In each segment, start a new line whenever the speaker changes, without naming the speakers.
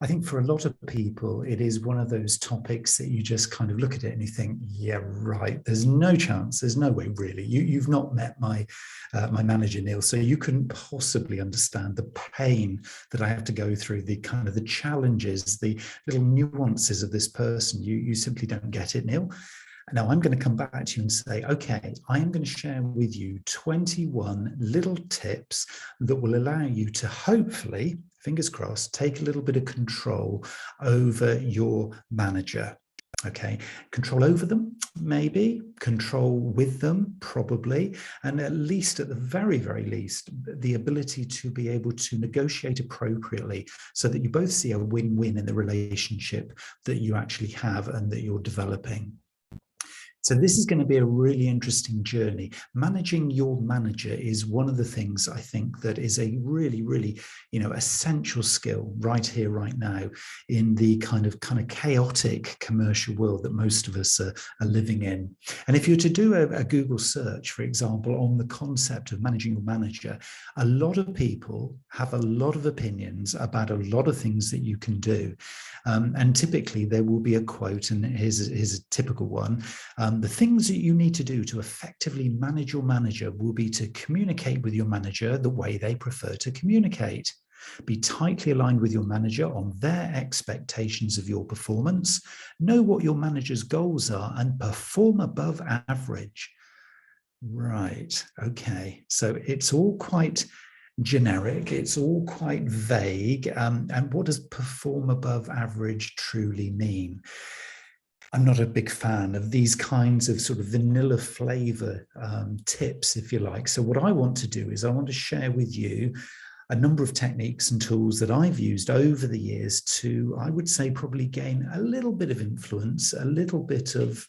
I think for a lot of people, it is one of those topics that you just kind of look at it and you think, yeah, right, there's no chance, there's no way really. You've not met my manager, Neil, so you couldn't possibly understand the pain that I have to go through, the kind of the challenges, the little nuances of this person. You simply don't get it, Neil. Now, I'm going to come back to you and say, okay, I am going to share with you 21 little tips that will allow you to hopefully, fingers crossed, take a little bit of control over your manager. Okay, control over them, maybe, control with them, probably, and at least, at the very, very least, the ability to be able to negotiate appropriately so that you both see a win-win in the relationship that you actually have and that you're developing. So this is going to be a really interesting journey. Managing your manager is one of the things I think that is a really, really, essential skill right here, right now, in the kind of chaotic commercial world that most of us are living in. And if you're to do a Google search, for example, on the concept of managing your manager, a lot of people have a lot of opinions about a lot of things that you can do. And typically there will be a quote, and here's a typical one. The things that you need to do to effectively manage your manager will be to communicate with your manager the way they prefer to communicate. Be tightly aligned with your manager on their expectations of your performance. Know what your manager's goals are and perform above average. Right, okay. So it's all quite generic, it's all quite vague. And what does perform above average truly mean? I'm not a big fan of these kinds of sort of vanilla flavor tips, if you like. So what I want to do is I want to share with you a number of techniques and tools that I've used over the years to, I would say, probably gain a little bit of influence, a little bit of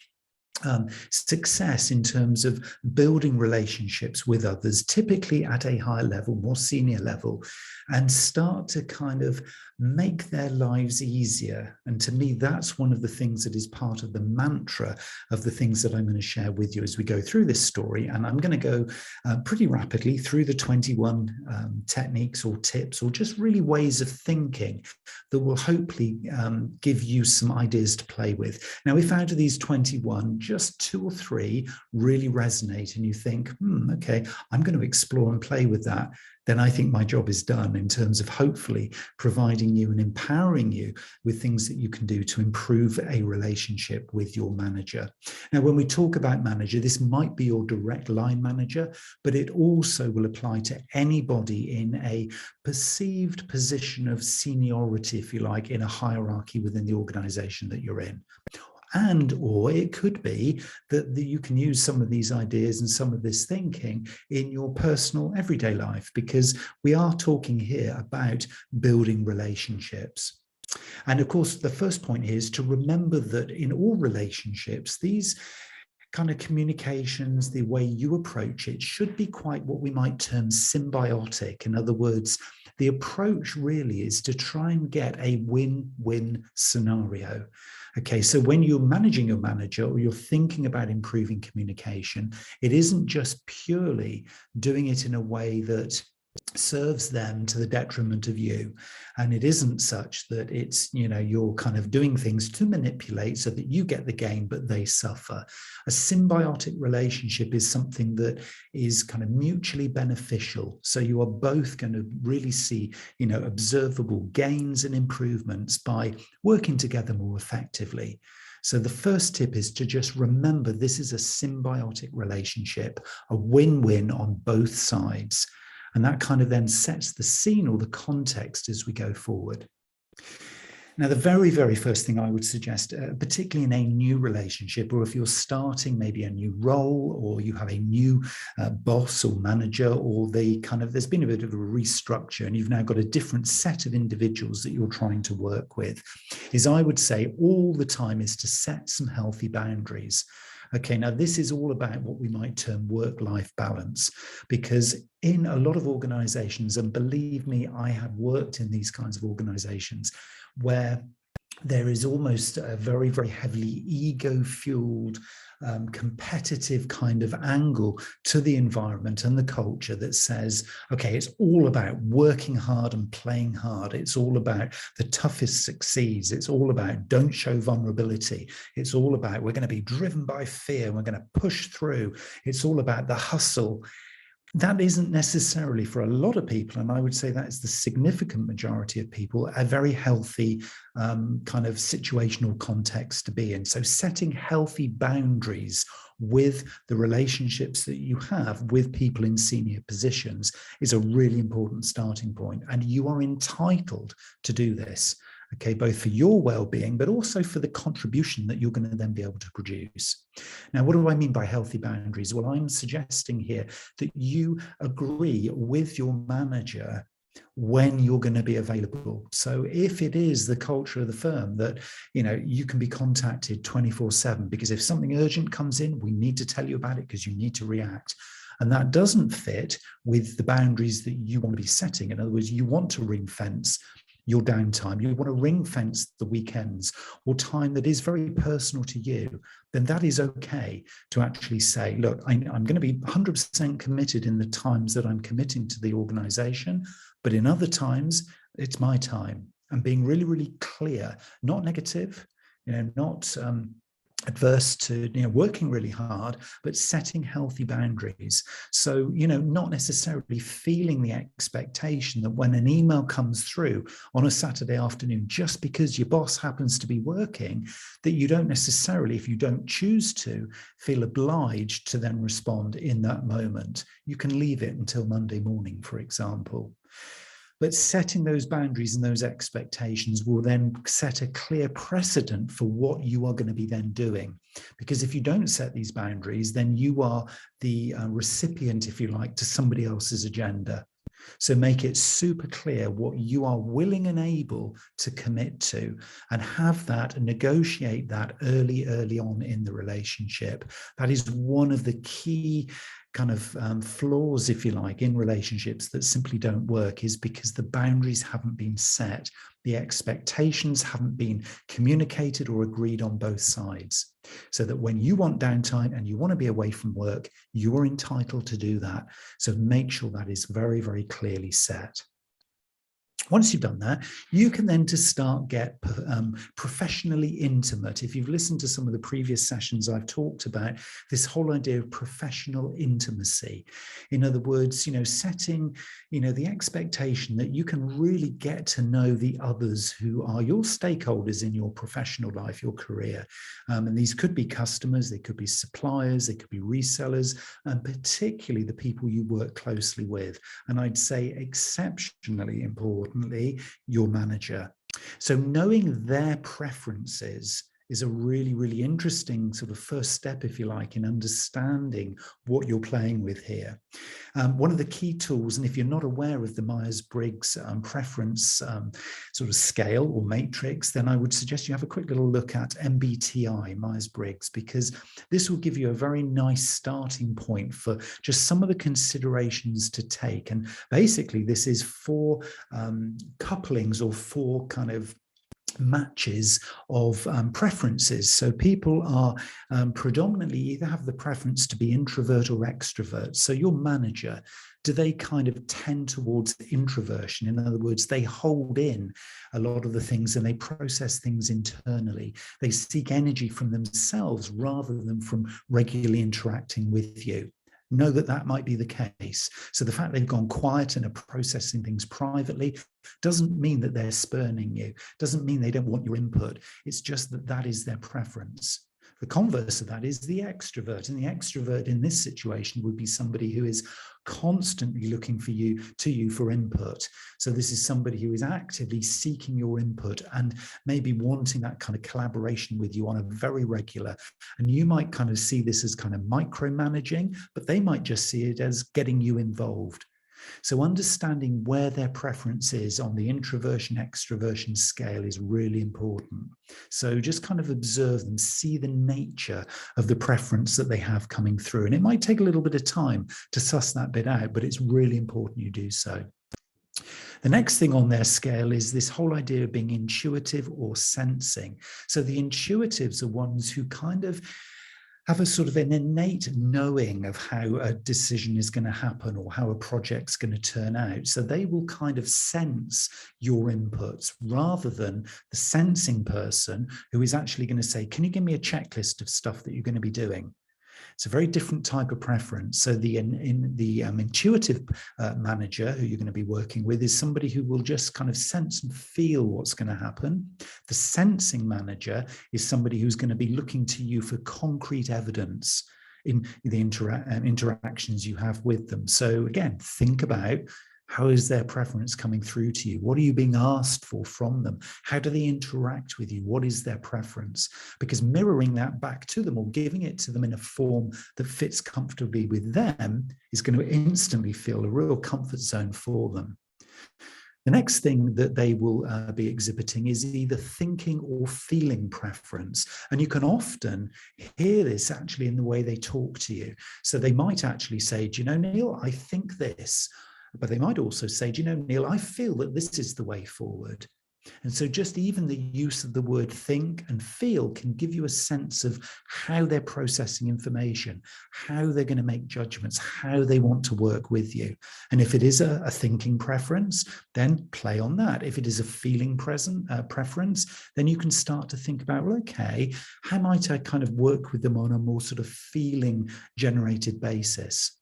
success in terms of building relationships with others, typically at a higher level, more senior level, and start to kind of make their lives easier. And to me, that's one of the things that is part of the mantra of the things that I'm going to share with you as we go through this story. And I'm going to go pretty rapidly through the 21 techniques or tips or just really ways of thinking that will hopefully give you some ideas to play with. Now, if out of these 21, just 2 or 3 really resonate and you think, okay, I'm going to explore and play with that, then I think my job is done in terms of hopefully providing you and empowering you with things that you can do to improve a relationship with your manager. Now, when we talk about manager, this might be your direct line manager, but it also will apply to anybody in a perceived position of seniority, if you like, in a hierarchy within the organization that you're in. Or it could be that you can use some of these ideas and some of this thinking in your personal everyday life, because we are talking here about building relationships. And of course, the first point here is to remember that in all relationships, these kind of communications, the way you approach it, should be quite what we might term symbiotic. In other words, the approach really is to try and get a win-win scenario. Okay, so when you're managing your manager or you're thinking about improving communication, it isn't just purely doing it in a way that serves them to the detriment of you. And it isn't such that it's, you're kind of doing things to manipulate so that you get the gain, but they suffer. A symbiotic relationship is something that is kind of mutually beneficial. So you are both going to really see, observable gains and improvements by working together more effectively. So the first tip is to just remember this is a symbiotic relationship, a win-win on both sides. And that kind of then sets the scene or the context as we go forward. Now, the very, very first thing I would suggest, particularly in a new relationship, or if you're starting maybe a new role, or you have a new boss or manager, or there's been a bit of a restructure and you've now got a different set of individuals that you're trying to work with, is I would say all the time is to set some healthy boundaries. Okay, now this is all about what we might term work-life balance, because in a lot of organizations, and believe me, I have worked in these kinds of organizations where there is almost a very, very heavily ego-fueled, competitive kind of angle to the environment and the culture that says, okay, it's all about working hard and playing hard. It's all about the toughest succeeds. It's all about don't show vulnerability. It's all about we're going to be driven by fear. We're going to push through. It's all about the hustle. That isn't necessarily, for a lot of people, and I would say that is the significant majority of people, a very healthy kind of situational context to be in. So setting healthy boundaries with the relationships that you have with people in senior positions is a really important starting point. And you are entitled to do this, okay, both for your well-being, but also for the contribution that you're going to then be able to produce. Now, what do I mean by healthy boundaries? Well, I'm suggesting here that you agree with your manager when you're going to be available. So if it is the culture of the firm that, you know, you can be contacted 24/7, because if something urgent comes in, we need to tell you about it because you need to react. And that doesn't fit with the boundaries that you want to be setting. In other words, you want to ring fence your downtime, you want to ring fence the weekends or time that is very personal to you, then that is okay to actually say, look, I'm going to be 100% committed in the times that I'm committing to the organization, but in other times, it's my time. And being really, really clear, not negative, not adverse to working really hard, but setting healthy boundaries. So not necessarily feeling the expectation that when an email comes through on a Saturday afternoon, just because your boss happens to be working, that you don't necessarily, if you don't choose to, feel obliged to then respond in that moment. You can leave it until Monday morning, for example. But setting those boundaries and those expectations will then set a clear precedent for what you are going to be then doing. Because if you don't set these boundaries, then you are the recipient, if you like, to somebody else's agenda. So make it super clear what you are willing and able to commit to, and have that and negotiate that early on in the relationship. That is one of the key kind of flaws, if you like, in relationships that simply don't work, is because the boundaries haven't been set. The expectations haven't been communicated or agreed on both sides. So that when you want downtime and you want to be away from work, you are entitled to do that. So make sure that is very, very clearly set. Once you've done that, you can then get professionally intimate. If you've listened to some of the previous sessions, I've talked about this whole idea of professional intimacy. In other words, setting, the expectation that you can really get to know the others who are your stakeholders in your professional life, your career. And these could be customers, they could be suppliers, they could be resellers, and particularly the people you work closely with. And I'd say exceptionally important, your manager. So knowing their preferences is a really, really interesting sort of first step, if you like, in understanding what you're playing with here. One of the key tools, and if you're not aware of the Myers-Briggs preference sort of scale or matrix, then I would suggest you have a quick little look at MBTI, Myers-Briggs, because this will give you a very nice starting point for just some of the considerations to take. And basically, this is 4 couplings or 4 kind of matches of preferences. So people are predominantly either have the preference to be introvert or extrovert. So your manager, do they kind of tend towards introversion? In other words, they hold in a lot of the things and they process things internally. They seek energy from themselves rather than from regularly interacting with you. Know that might be the case. So the fact they've gone quiet and are processing things privately doesn't mean that they're spurning you, doesn't mean they don't want your input. It's just that is their preference. The converse of that is the extrovert. And the extrovert in this situation would be somebody who is constantly looking for you for input. So this is somebody who is actively seeking your input and maybe wanting that kind of collaboration with you on a very regular. And you might kind of see this as kind of micromanaging, but they might just see it as getting you involved. So understanding where their preference is on the introversion-extroversion scale is really important. So just kind of observe them, see the nature of the preference that they have coming through. And it might take a little bit of time to suss that bit out, but it's really important you do so. The next thing on their scale is this whole idea of being intuitive or sensing. So the intuitives are ones who kind of have a sort of an innate knowing of how a decision is going to happen or how a project's going to turn out. So they will kind of sense your inputs rather than the sensing person who is actually going to say, can you give me a checklist of stuff that you're going to be doing? It's a very different type of preference. So the intuitive manager who you're going to be working with is somebody who will just kind of sense and feel what's going to happen. The sensing manager is somebody who's going to be looking to you for concrete evidence in the interactions you have with them. So again, think about, how is their preference coming through to you? What are you being asked for from them? How do they interact with you? What is their preference? Because mirroring that back to them or giving it to them in a form that fits comfortably with them is going to instantly feel a real comfort zone for them. The next thing that they will be exhibiting is either thinking or feeling preference. And you can often hear this actually in the way they talk to you. So they might actually say, do you know, Neil, I think this. But they might also say, do you know, Neil, I feel that this is the way forward. And so just even the use of the word think and feel can give you a sense of how they're processing information, how they're going to make judgments, how they want to work with you. And if it is a thinking preference, then play on that. If it is a feeling preference, then you can start to think about, well, okay, how might I kind of work with them on a more sort of feeling generated basis?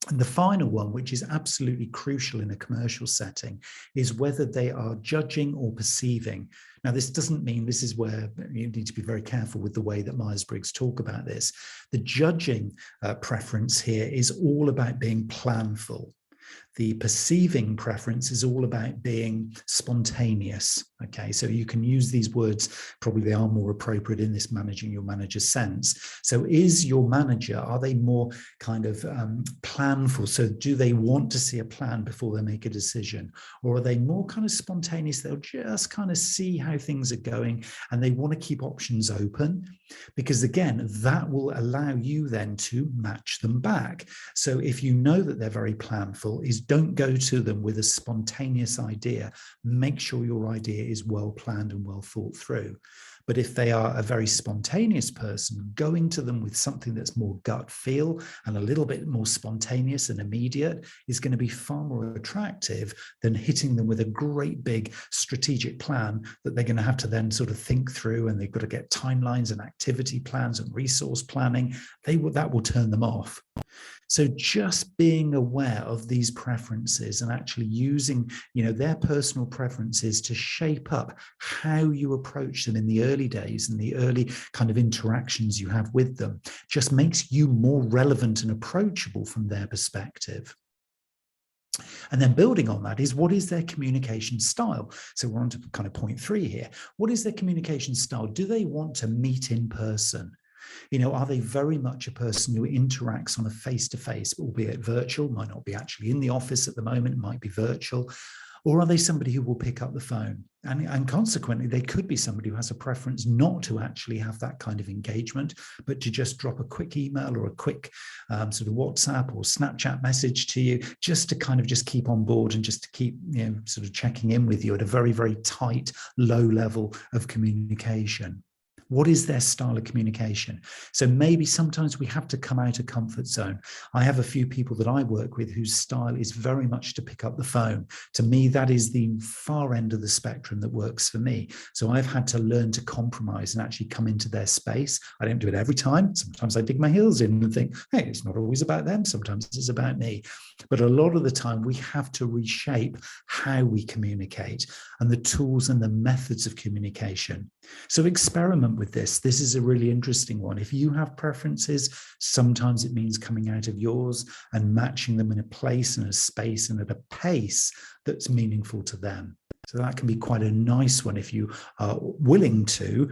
And the final one, which is absolutely crucial in a commercial setting, is whether they are judging or perceiving. Now, this doesn't mean, this is where you need to be very careful with the way that Myers-Briggs talk about this. The judging preference here is all about being planful. The perceiving preference is all about being spontaneous. Okay, so you can use these words, probably they are more appropriate in this managing your manager sense. So is your manager, are they more kind of planful? So do they want to see a plan before they make a decision? Or are they more kind of spontaneous? They'll just kind of see how things are going and they want to keep options open, because again, that will allow you then to match them back. So if you know that they're very planful, is don't go to them with a spontaneous idea. Make sure your idea is well planned and well thought through. But if they are a very spontaneous person, going to them with something that's more gut feel and a little bit more spontaneous and immediate is going to be far more attractive than hitting them with a great big strategic plan that they're going to have to then sort of think through, and they've got to get timelines and activity plans and resource planning. That will turn them off. So just being aware of these preferences and actually using, their personal preferences to shape up how you approach them in the early days and the early kind of interactions you have with them just makes you more relevant and approachable from their perspective. And then building on that is, what is their communication style? So we're on to kind of point 3 here. What is their communication style? Do they want to meet in person? Are they very much a person who interacts on a face-to-face, albeit virtual, might not be actually in the office at the moment, might be virtual, or are they somebody who will pick up the phone? And consequently, they could be somebody who has a preference not to actually have that kind of engagement, but to just drop a quick email or a quick sort of WhatsApp or Snapchat message to you, just to kind of just keep on board and just to keep, sort of checking in with you at a very, very tight, low level of communication. What is their style of communication? So maybe sometimes we have to come out of comfort zone. I have a few people that I work with whose style is very much to pick up the phone. To me, that is the far end of the spectrum that works for me. So I've had to learn to compromise and actually come into their space. I don't do it every time. Sometimes I dig my heels in and think, hey, it's not always about them. Sometimes it's about me. But a lot of the time we have to reshape how we communicate and the tools and the methods of communication. So experiment with this. This is a really interesting one. If you have preferences, sometimes it means coming out of yours and matching them in a place and a space and at a pace that's meaningful to them. So that can be quite a nice one if you are willing to,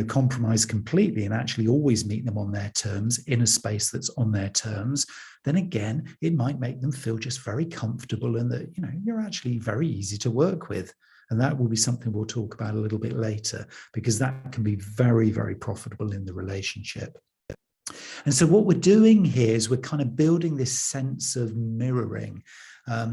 compromise completely and actually always meet them on their terms in a space that's on their terms. Then again, it might make them feel just very comfortable and that, you're actually very easy to work with. And that will be something we'll talk about a little bit later, because that can be very, very profitable in the relationship. And so what we're doing here is we're kind of building this sense of mirroring.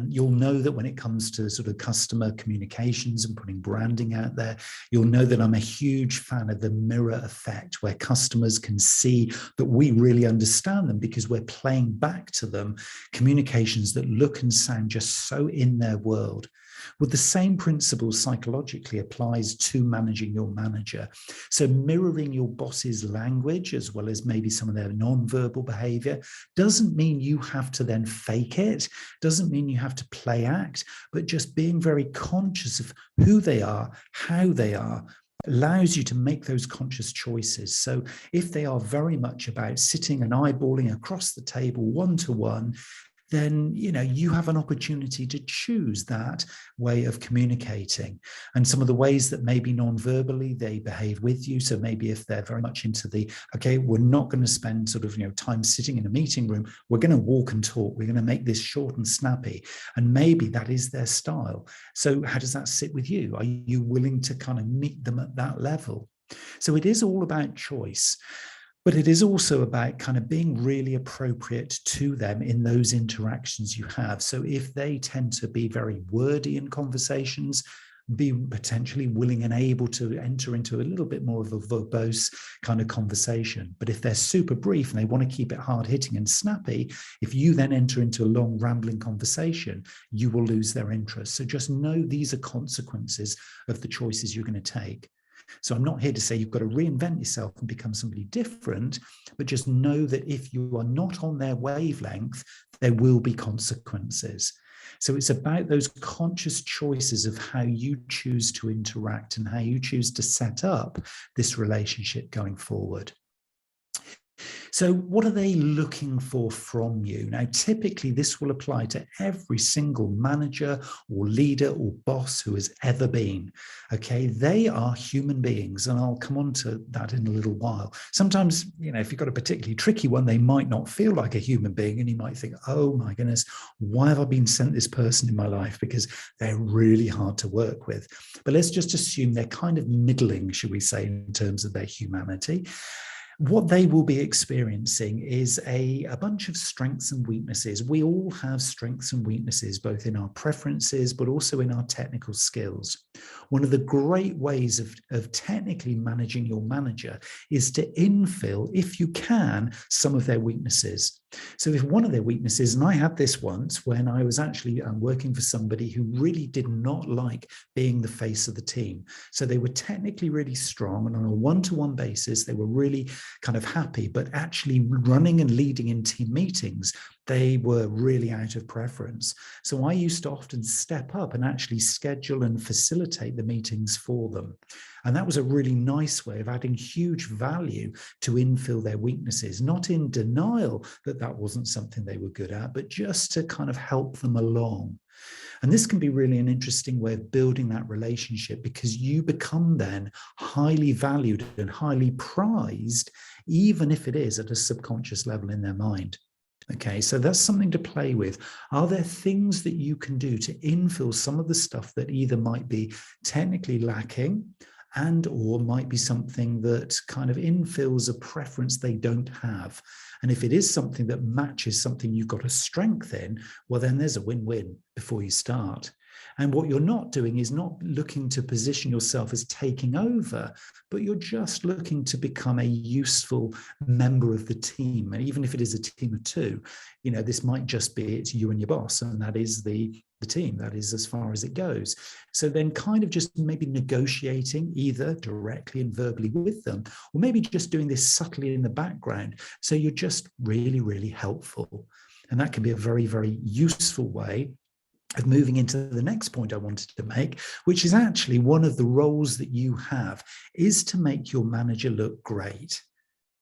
You'll know that when it comes to sort of customer communications and putting branding out there, you'll know that I'm a huge fan of the mirror effect, where customers can see that we really understand them because we're playing back to them communications that look and sound just so in their world. Well, the same principle psychologically applies to managing your manager. So mirroring your boss's language, as well as maybe some of their non-verbal behavior, doesn't mean you have to then fake it, doesn't mean you have to play act, but just being very conscious of who they are, how they are, allows you to make those conscious choices. So if they are very much about sitting and eyeballing across the table one-to-one, then you have an opportunity to choose that way of communicating. And some of the ways that maybe non-verbally they behave with you. So maybe if they're very much into the, okay, we're not going to spend sort of time sitting in a meeting room, we're going to walk and talk, we're going to make this short and snappy. And maybe that is their style. So how does that sit with you? Are you willing to kind of meet them at that level? So it is all about choice. But it is also about kind of being really appropriate to them in those interactions you have. So if they tend to be very wordy in conversations, be potentially willing and able to enter into a little bit more of a verbose kind of conversation. But if they're super brief and they want to keep it hard hitting and snappy, if you then enter into a long rambling conversation, you will lose their interest. So just know these are consequences of the choices you're going to take. So I'm not here to say you've got to reinvent yourself and become somebody different, but just know that if you are not on their wavelength, there will be consequences. So it's about those conscious choices of how you choose to interact and how you choose to set up this relationship going forward. So what are they looking for from you? Now, typically this will apply to every single manager or leader or boss who has ever been. Okay, they are human beings, and I'll come on to that in a little while. Sometimes, if you've got a particularly tricky one, they might not feel like a human being, and you might think, oh my goodness, why have I been sent this person in my life? Because they're really hard to work with. But let's just assume they're kind of middling, should we say, in terms of their humanity. What they will be experiencing is a bunch of strengths and weaknesses. We all have strengths and weaknesses, both in our preferences, but also in our technical skills. One of the great ways of technically managing your manager is to infill, if you can, some of their weaknesses. So if one of their weaknesses, and I had this once when I was actually working for somebody who really did not like being the face of the team. So they were technically really strong, and on a one-to-one basis, they were really kind of happy, but actually running and leading in team meetings, they were really out of preference. So I used to often step up and actually schedule and facilitate the meetings for them. And that was a really nice way of adding huge value to infill their weaknesses, not in denial that that wasn't something they were good at, but just to kind of help them along. And this can be really an interesting way of building that relationship, because you become then highly valued and highly prized, even if it is at a subconscious level in their mind. Okay, so that's something to play with. Are there things that you can do to infill some of the stuff that either might be technically lacking and or might be something that kind of infills a preference they don't have? And if it is something that matches something you've got a strength in, well, then there's a win-win before you start. And what you're not doing is not looking to position yourself as taking over, but you're just looking to become a useful member of the team. And even if it is a team of two, this might just be it's you and your boss, and that is the team. That is as far as it goes. So then kind of just maybe negotiating either directly and verbally with them, or maybe just doing this subtly in the background. So you're just really, really helpful. And that can be a very, very useful way of moving into the next point I wanted to make, which is actually one of the roles that you have is to make your manager look great.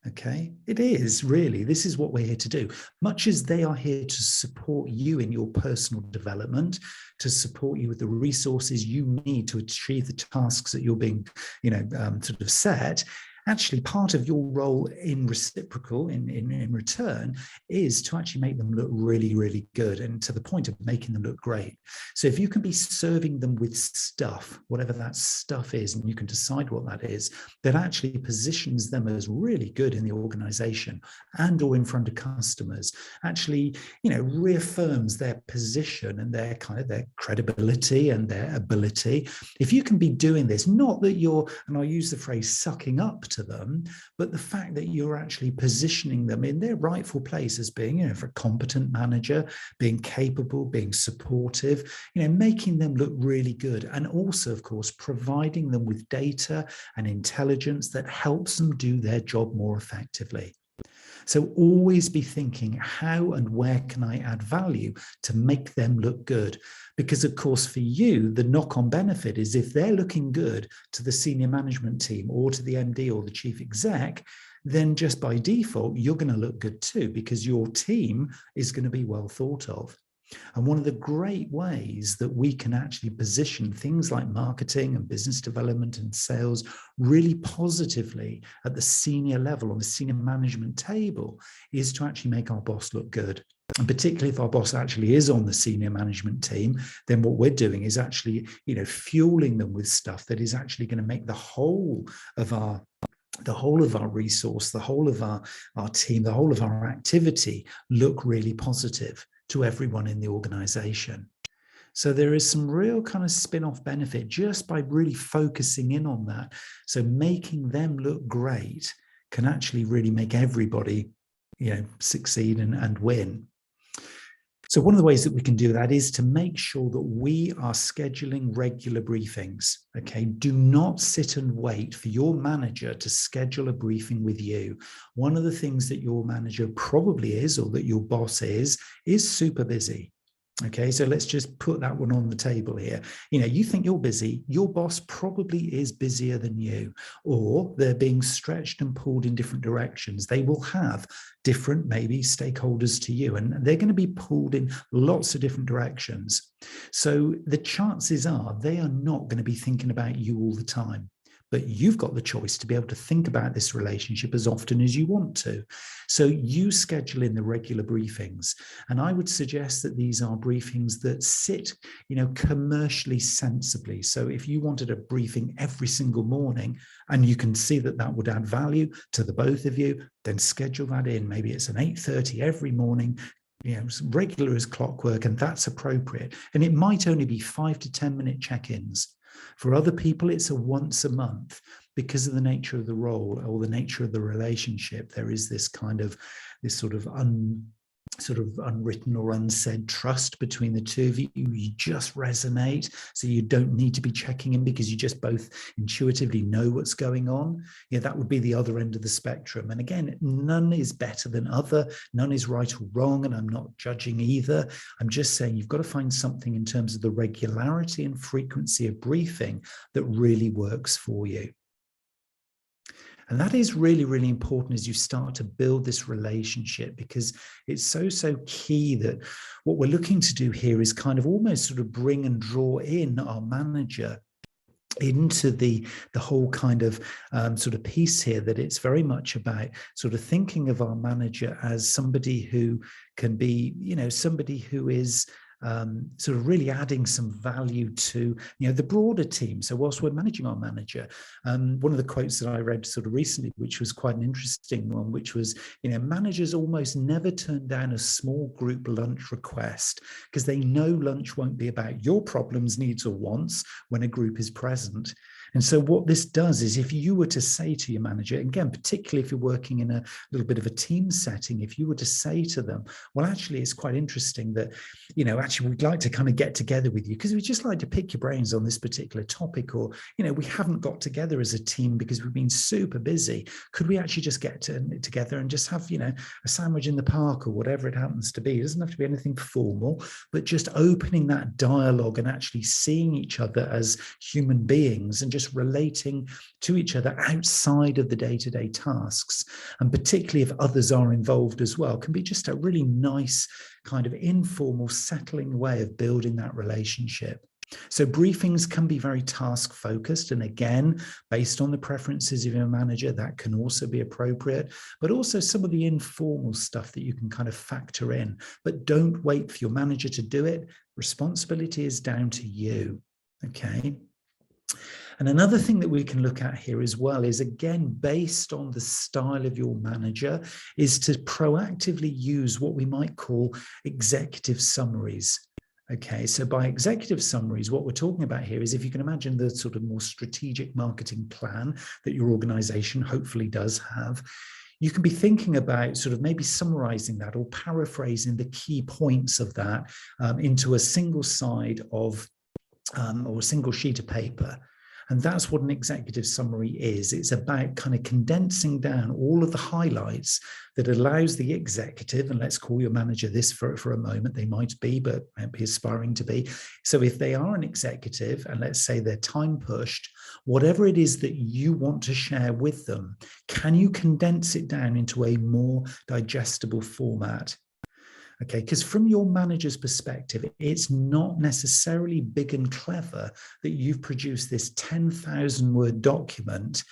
Okay, it is really, this is what we're here to do. Much as they are here to support you in your personal development, to support you with the resources you need to achieve the tasks that you're being, sort of set. actually part of your role in reciprocal, in return, is to actually make them look really, really good, and to the point of making them look great. So if you can be serving them with stuff, whatever that stuff is, and you can decide what that is, that actually positions them as really good in the organization and or in front of customers, actually, reaffirms their position and their kind of their credibility and their ability. If you can be doing this, not that you're, and I'll use the phrase sucking up to them, but the fact that you're actually positioning them in their rightful place as being, for a competent manager, being capable, being supportive, making them look really good. And also, of course, providing them with data and intelligence that helps them do their job more effectively. So always be thinking, how and where can I add value to make them look good? Because, of course, for you, the knock-on benefit is if they're looking good to the senior management team or to the MD or the chief exec, then just by default, you're going to look good too, because your team is going to be well thought of. And one of the great ways that we can actually position things like marketing and business development and sales really positively at the senior level, on the senior management table, is to actually make our boss look good. And particularly if our boss actually is on the senior management team, then what we're doing is actually, fueling them with stuff that is actually going to make the whole of our resource, the whole of our team, the whole of our activity look really positive to everyone in the organization. So there is some real kind of spin-off benefit just by really focusing in on that. So making them look great can actually really make everybody, succeed and win. So one of the ways that we can do that is to make sure that we are scheduling regular briefings. Okay, do not sit and wait for your manager to schedule a briefing with you. One of the things that your manager probably is, or that your boss is super busy. Okay, so let's just put that one on the table here. You think you're busy, your boss probably is busier than you, or they're being stretched and pulled in different directions. They will have different, maybe, stakeholders to you, and they're going to be pulled in lots of different directions. So the chances are they are not going to be thinking about you all the time. But you've got the choice to be able to think about this relationship as often as you want to. So you schedule in the regular briefings. And I would suggest that these are briefings that sit, commercially sensibly. So if you wanted a briefing every single morning and you can see that that would add value to the both of you, then schedule that in. Maybe it's an 8:30 every morning, regular as clockwork, and that's appropriate. And it might only be 5 to 10 minute check-ins. For other people, it's a once a month. Because of the nature of the role or the nature of the relationship, there is this sort of unwritten or unsaid trust between the two of you. You just resonate, so you don't need to be checking in because you just both intuitively know what's going on. That would be the other end of the spectrum. And again, none is better than other, none is right or wrong, and I'm not judging either. I'm just saying you've got to find something in terms of the regularity and frequency of briefing that really works for you. And that is really, really important as you start to build this relationship, because it's so key that what we're looking to do here is kind of almost sort of bring and draw in our manager into the whole kind of sort of piece here, that it's very much about sort of thinking of our manager as somebody who can be, somebody who is sort of really adding some value to the broader team. So whilst we're managing our manager, one of the quotes that I read sort of recently, which was quite an interesting one, which was, managers almost never turn down a small group lunch request because they know lunch won't be about your problems, needs, or wants when a group is present. And so what this does is, if you were to say to your manager, again, particularly if you're working in a little bit of a team setting, if you were to say to them, well, actually, it's quite interesting that, actually, we'd like to kind of get together with you because we'd just like to pick your brains on this particular topic, or, we haven't got together as a team because we've been super busy. Could we actually just get together and just have, a sandwich in the park or whatever it happens to be? It doesn't have to be anything formal, but just opening that dialogue and actually seeing each other as human beings and just relating to each other outside of the day-to-day tasks, and particularly if others are involved as well, can be just a really nice kind of informal, settling way of building that relationship. So briefings can be very task focused. And again, based on the preferences of your manager, that can also be appropriate, but also some of the informal stuff that you can kind of factor in. But don't wait for your manager to do it. Responsibility is down to you. Okay. And another thing that we can look at here as well is, again, based on the style of your manager, is to proactively use what we might call executive summaries. Okay, so by executive summaries, what we're talking about here is, if you can imagine the sort of more strategic marketing plan that your organization hopefully does have, you can be thinking about sort of maybe summarizing that or paraphrasing the key points of that into a single side of or a single sheet of paper. And that's what an executive summary is. It's about kind of condensing down all of the highlights that allows the executive, and let's call your manager this for a moment, they might be, but might be aspiring to be. So if they are an executive, and let's say they're time pushed, whatever it is that you want to share with them, can you condense it down into a more digestible format? Okay, because from your manager's perspective, it's not necessarily big and clever that you've produced this 10,000 word document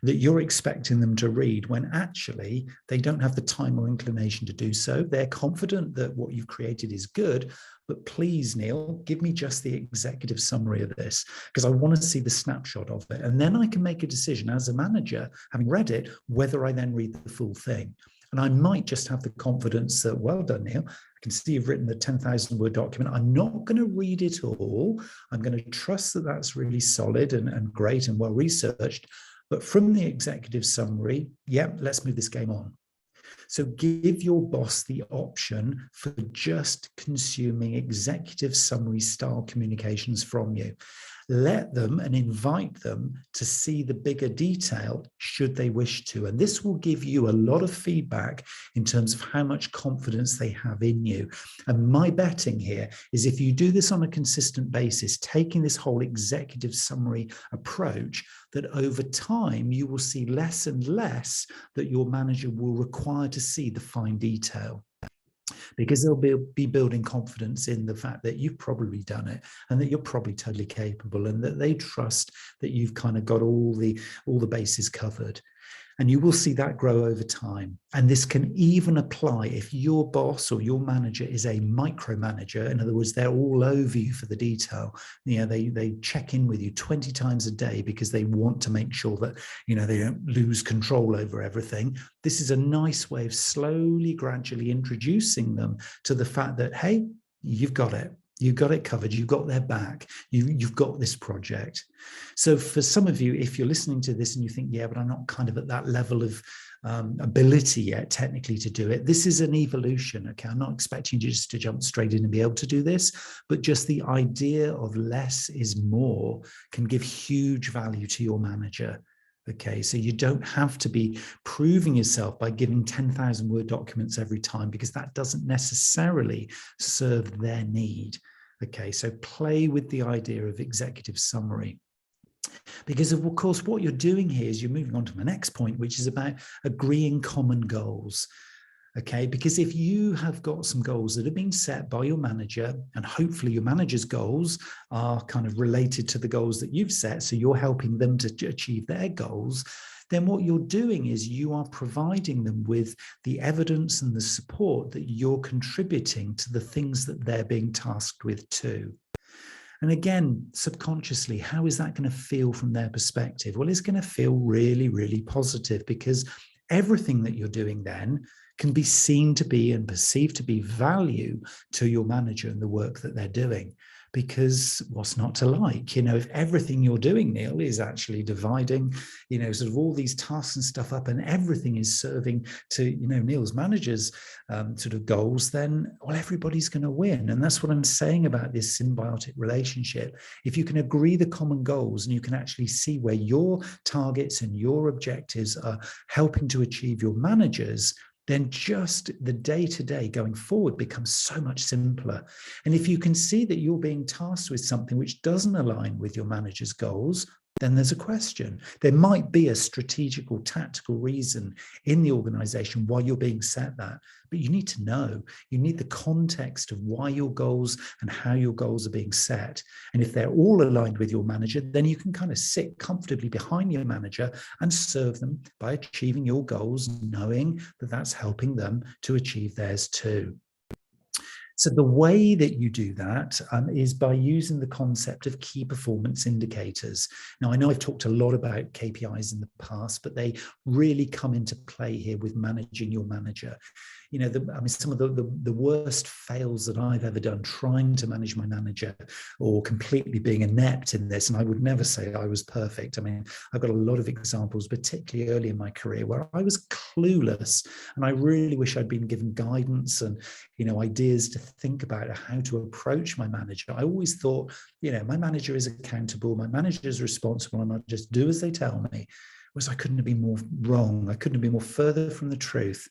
that you're expecting them to read, when actually they don't have the time or inclination to do so. They're confident that what you've created is good, but please, Neil, give me just the executive summary of this, because I want to see the snapshot of it. And then I can make a decision as a manager, having read it, whether I then read the full thing. And I might just have the confidence that, well done, Neil, I can see you've written the 10,000 word document. I'm not going to read it all. I'm going to trust that that's really solid and great and well researched. But from the executive summary, yeah, let's move this game on. So give your boss the option for just consuming executive summary style communications from you. Let them and invite them to see the bigger detail should they wish to. And this will give you a lot of feedback in terms of how much confidence they have in you. And my betting here is, if you do this on a consistent basis, taking this whole executive summary approach, that over time you will see less and less that your manager will require to see the fine detail, because they'll be building confidence in the fact that you've probably done it and that you're probably totally capable, and that they trust that you've kind of got all the bases covered. And you will see that grow over time. And this can even apply if your boss or your manager is a micromanager. In other words, they're all over you for the detail. You know, they check in with you 20 times a day because they want to make sure that, you know, they don't lose control over everything. This is a nice way of slowly, gradually introducing them to the fact that, hey, you've got it. You've got it covered. You've got their back. You've got this project. So for some of you, if you're listening to this and you think, yeah, but I'm not kind of at that level of ability yet technically to do it, this is an evolution. Okay, I'm not expecting you just to jump straight in and be able to do this, but just the idea of less is more can give huge value to your manager. Okay, so you don't have to be proving yourself by giving 10,000 word documents every time, because that doesn't necessarily serve their need. Okay, so play with the idea of executive summary. Because of course, what you're doing here is you're moving on to my next point, which is about agreeing common goals. Okay, because if you have got some goals that have been set by your manager, and hopefully your manager's goals are kind of related to the goals that you've set, so you're helping them to achieve their goals, then what you're doing is you are providing them with the evidence and the support that you're contributing to the things that they're being tasked with too. And again, subconsciously, how is that going to feel from their perspective? Well, it's going to feel really, really positive, because everything that you're doing then can be seen to be and perceived to be value to your manager and the work that they're doing. Because what's not to like? You know, if everything you're doing, Neil, is actually dividing, you know, sort of all these tasks and stuff up, and everything is serving to, you know, Neil's manager's sort of goals, then, well, everybody's going to win. And that's what I'm saying about this symbiotic relationship. If you can agree the common goals and you can actually see where your targets and your objectives are helping to achieve your managers, then just the day-to-day going forward becomes so much simpler. And if you can see that you're being tasked with something which doesn't align with your manager's goals, then there's a question. There might be a strategic or tactical reason in the organization why you're being set that, but you need to know. You need the context of why your goals and how your goals are being set. And if they're all aligned with your manager, then you can kind of sit comfortably behind your manager and serve them by achieving your goals, knowing that that's helping them to achieve theirs too. So the way that you do that is by using the concept of key performance indicators. Now, I know I've talked a lot about KPIs in the past, but they really come into play here with managing your manager. You know, some of the worst fails that I've ever done trying to manage my manager or completely being inept in this, and I would never say I was perfect. I mean, I've got a lot of examples, particularly early in my career, where I was clueless, and I really wish I'd been given guidance and, you know, ideas to think about how to approach my manager. I always thought, you know, my manager is accountable, my manager is responsible, and I just do as they tell me. Was I couldn't have been more wrong. I couldn't have been more further from the truth.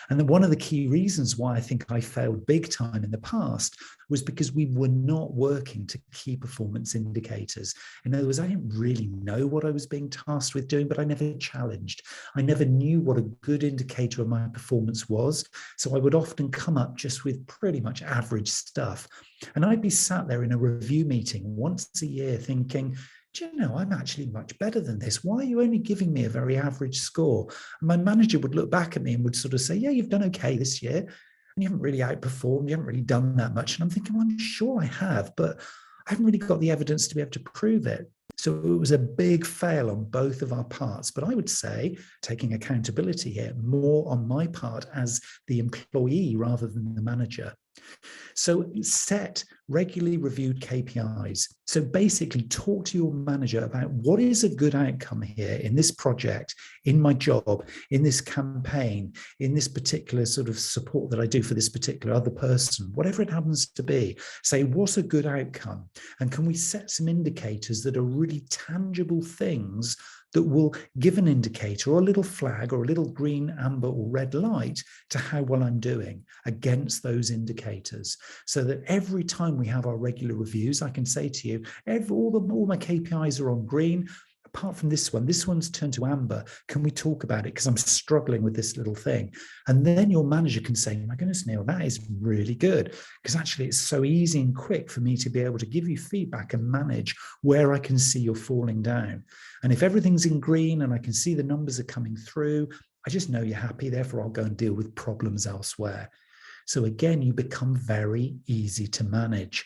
And then one of the key reasons why I think I failed big time in the past was because we were not working to key performance indicators. In other words, I didn't really know what I was being tasked with doing, but I never challenged. I never knew what a good indicator of my performance was. So I would often come up just with pretty much average stuff. And I'd be sat there in a review meeting once a year thinking, do you know, I'm actually much better than this. Why are you only giving me a very average score? And my manager would look back at me and would sort of say, yeah, you've done okay this year. And you haven't really outperformed. You haven't really done that much. And I'm thinking, well, I'm sure I have, but I haven't really got the evidence to be able to prove it. So it was a big fail on both of our parts. But I would say, taking accountability here, more on my part as the employee rather than the manager. So set regularly reviewed KPIs. So basically talk to your manager about what is a good outcome here in this project, in my job, in this campaign, in this particular sort of support that I do for this particular other person, whatever it happens to be. Say, what's a good outcome? And can we set some indicators that are really tangible things that will give an indicator or a little flag or a little green, amber, or red light to how well I'm doing against those indicators. So that every time we have our regular reviews, I can say to you, all my KPIs are on green, apart from this one's turned to amber. Can we talk about it? Because I'm struggling with this little thing. And then your manager can say, my goodness, Neil, that is really good. Because actually it's so easy and quick for me to be able to give you feedback and manage where I can see you're falling down. And if everything's in green and I can see the numbers are coming through, I just know you're happy. Therefore, I'll go and deal with problems elsewhere. So again, you become very easy to manage.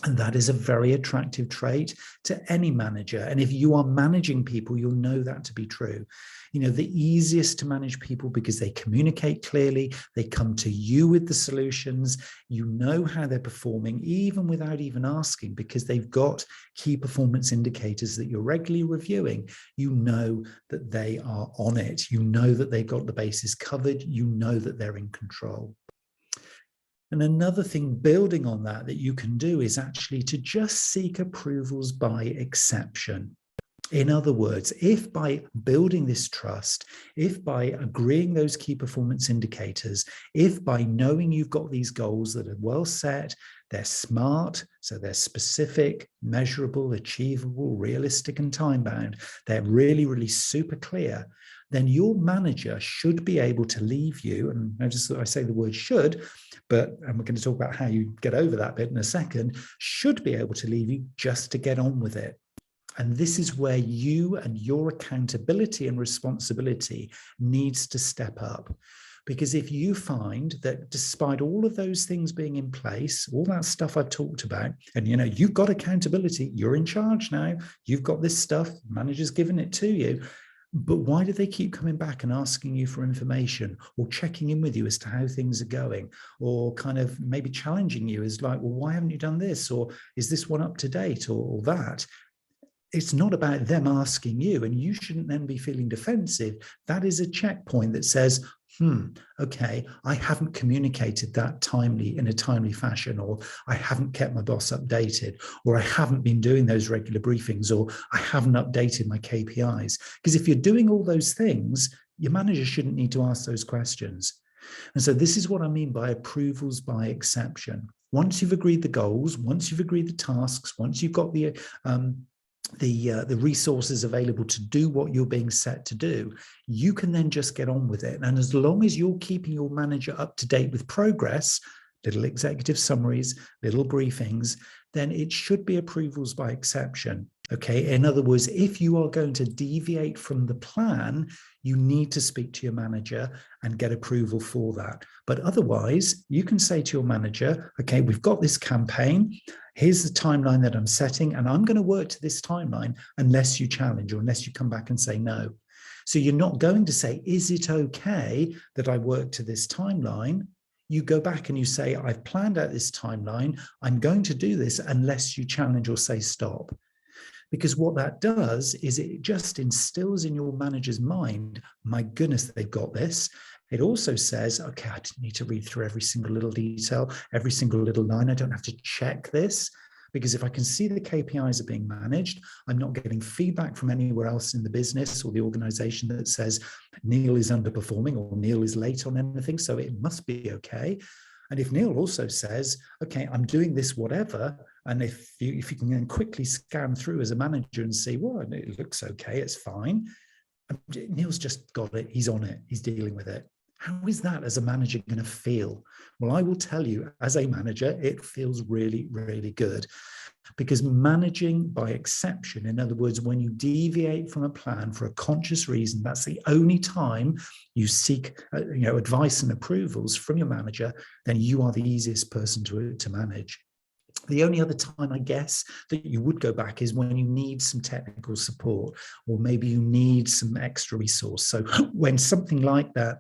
And that is a very attractive trait to any manager. And if you are managing people, you'll know that to be true. You know, the easiest to manage people because they communicate clearly, they come to you with the solutions, you know how they're performing, even without even asking, because they've got key performance indicators that you're regularly reviewing. You know that they are on it. You know that they've got the bases covered. You know that they're in control. And another thing building on that you can do is actually to just seek approvals by exception. In other words, if by building this trust, if by agreeing those key performance indicators, if by knowing you've got these goals that are well set, they're smart, so they're specific, measurable, achievable, realistic, and time-bound, they're really, really super clear, then your manager should be able to leave you, and notice that I say the word should, and we're going to talk about how you get over that bit in a second, should be able to leave you just to get on with it. And this is where you and your accountability and responsibility needs to step up. Because if you find that despite all of those things being in place, all that stuff I've talked about, and you know, you've got accountability, you're in charge now, you've got this stuff, manager's given it to you, but why do they keep coming back and asking you for information or checking in with you as to how things are going, or kind of maybe challenging you as like, well, why haven't you done this? Or is this one up to date or that? It's not about them asking you, and you shouldn't then be feeling defensive. That is a checkpoint that says, okay, I haven't communicated that in a timely fashion, or I haven't kept my boss updated, or I haven't been doing those regular briefings, or I haven't updated my KPIs. Because if you're doing all those things, your manager shouldn't need to ask those questions. And so this is what I mean by approvals by exception. Once you've agreed the goals, once you've agreed the tasks, once you've got the the resources available to do what you're being set to do, you can then just get on with it. And as long as you're keeping your manager up to date with progress, little executive summaries, little briefings, then it should be approvals by exception. Okay. In other words, if you are going to deviate from the plan, you need to speak to your manager and get approval for that. But otherwise, you can say to your manager, okay, we've got this campaign. Here's the timeline that I'm setting, and I'm going to work to this timeline unless you challenge or unless you come back and say no. So you're not going to say, is it okay that I work to this timeline? You go back and you say, I've planned out this timeline. I'm going to do this unless you challenge or say stop. Because what that does is it just instills in your manager's mind, my goodness, they've got this. It also says, okay, I didn't need to read through every single little detail, every single little line. I don't have to check this. Because if I can see the KPIs are being managed, I'm not getting feedback from anywhere else in the business or the organization that says Neil is underperforming or Neil is late on anything, so it must be okay. And if Neil also says, okay, I'm doing this whatever, and if you can then quickly scan through as a manager and see, well, it looks okay, it's fine. Neil's just got it, he's on it, he's dealing with it. How is that as a manager going to feel? Well, I will tell you, as a manager, it feels really, really good. Because managing by exception, in other words, when you deviate from a plan for a conscious reason, that's the only time you seek advice and approvals from your manager, then you are the easiest person to manage. The only other time, I guess, that you would go back is when you need some technical support, or maybe you need some extra resource. So when something like that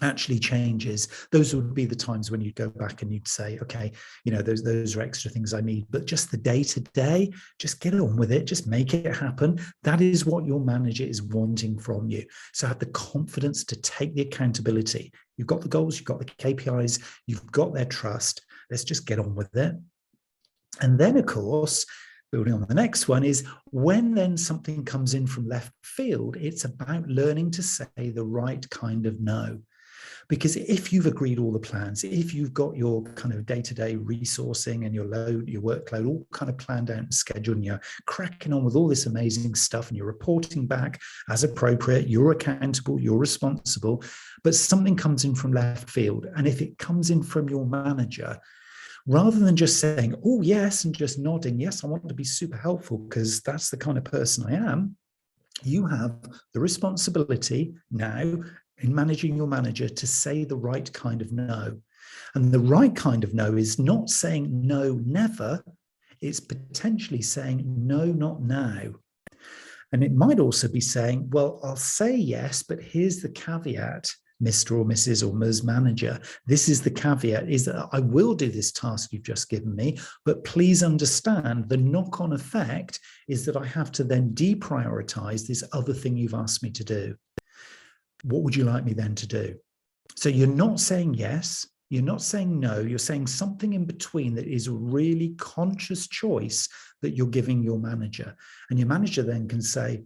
actually changes, those would be the times when you'd go back and you'd say, okay, those are extra things I need. But just the day-to-day, just get on with it, just make it happen. That is what your manager is wanting from you. So have the confidence to take the accountability. You've got the goals, you've got the KPIs, you've got their trust. Let's just get on with it. And then, of course, building on the next one is when then something comes in from left field, it's about learning to say the right kind of no. Because if you've agreed all the plans, if you've got your kind of day-to-day resourcing and your workload all kind of planned out and scheduled, and you're cracking on with all this amazing stuff and you're reporting back as appropriate, you're accountable, you're responsible, but something comes in from left field. And if it comes in from your manager, rather than just saying, oh, yes, and just nodding, yes, I want to be super helpful because that's the kind of person I am, you have the responsibility now in managing your manager to say the right kind of no. And the right kind of no is not saying no, never. It's potentially saying no, not now. And it might also be saying, well, I'll say yes, but here's the caveat, Mr. or Mrs. or Ms. Manager. This is the caveat, is that I will do this task you've just given me, but please understand the knock-on effect is that I have to then deprioritize this other thing you've asked me to do. What would you like me then to do? So you're not saying yes, you're not saying no, you're saying something in between that is a really conscious choice that you're giving your manager. And your manager then can say,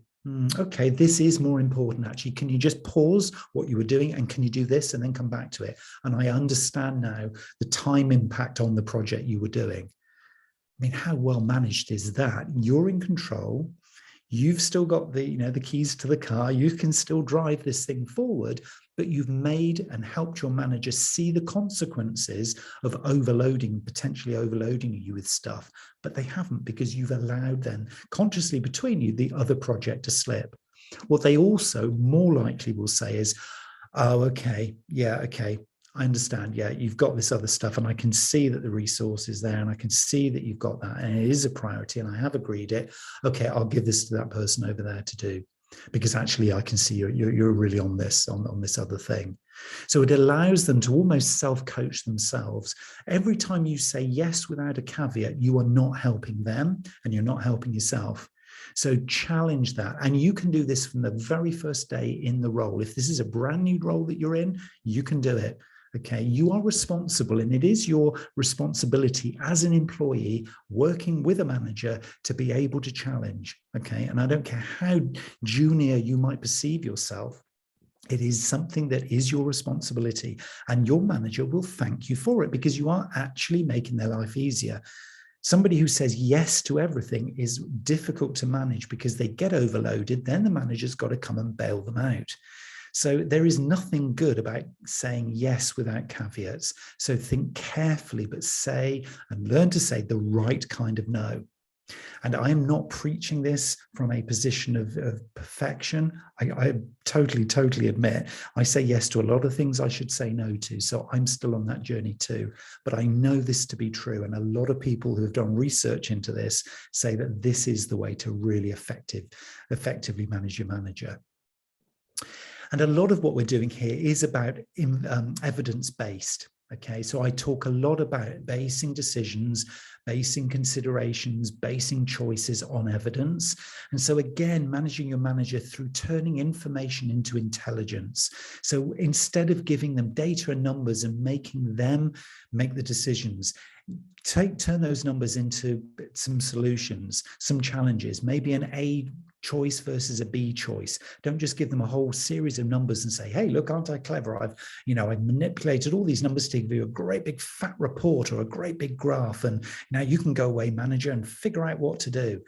okay, this is more important actually. Can you just pause what you were doing and can you do this and then come back to it? And I understand now the time impact on the project you were doing. I mean, how well managed is that? You're in control. You've still got the keys to the car. You can still drive this thing forward, but you've made and helped your manager see the consequences of potentially overloading you with stuff. But they haven't, because you've allowed then consciously between you the other project to slip. What they also more likely will say is, oh, okay, yeah, okay, I understand. Yeah, you've got this other stuff and I can see that the resource is there and I can see that you've got that and it is a priority and I have agreed it. Okay, I'll give this to that person over there to do, because actually I can see you're really on this other thing. So it allows them to almost self-coach themselves. Every time you say yes without a caveat, you are not helping them and you're not helping yourself. So challenge that. And you can do this from the very first day in the role. If this is a brand new role that you're in, you can do it. Okay, you are responsible, and it is your responsibility as an employee working with a manager to be able to challenge. Okay, and I don't care how junior you might perceive yourself, it is something that is your responsibility, and your manager will thank you for it because you are actually making their life easier. Somebody who says yes to everything is difficult to manage because they get overloaded. Then the manager's got to come and bail them out. So there is nothing good about saying yes without caveats. So think carefully, but say and learn to say the right kind of no. And I am not preaching this from a position of perfection. I totally admit I say yes to a lot of things I should say no to. So I'm still on that journey too. But I know this to be true. And a lot of people who have done research into this say that this is the way to really effectively manage your manager. And a lot of what we're doing here is about evidence-based. Okay, so I talk a lot about basing decisions, basing considerations, basing choices on evidence. And so again, managing your manager through turning information into intelligence. So instead of giving them data and numbers and making them make the decisions, turn those numbers into some solutions, some challenges, maybe an A choice versus a B choice. Don't just give them a whole series of numbers and say, hey, look, aren't I clever? I've manipulated all these numbers to give you a great big fat report or a great big graph. And now you can go away, manager, and figure out what to do.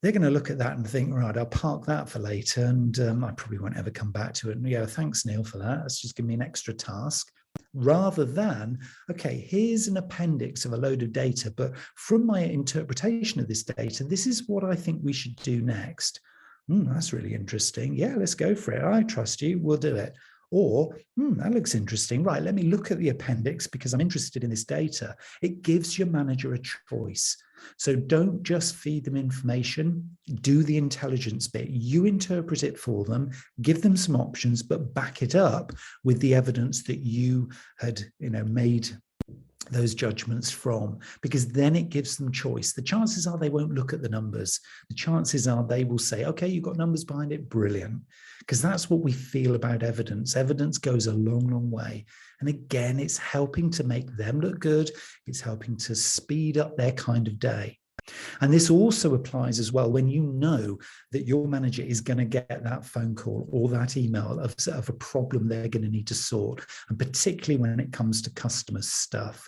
They're going to look at that and think, right, I'll park that for later. And I probably won't ever come back to it. And yeah, thanks, Neil, for that. That's just give me an extra task. Rather than, okay, here's an appendix of a load of data, but from my interpretation of this data, this is what I think we should do next. That's really interesting. Yeah, let's go for it. I trust you. We'll do it. Or, that looks interesting. Right, let me look at the appendix because I'm interested in this data. It gives your manager a choice. So don't just feed them information, do the intelligence bit. You interpret it for them, give them some options, but back it up with the evidence that you had, made those judgments from, because then it gives them choice. The chances are they won't look at the numbers. The chances are they will say, okay, you've got numbers behind it, brilliant. Because that's what we feel about evidence. Evidence goes a long, long way. And again, it's helping to make them look good. It's helping to speed up their kind of day. And this also applies as well when you know that your manager is going to get that phone call or that email of a problem they're going to need to sort, and particularly when it comes to customer stuff.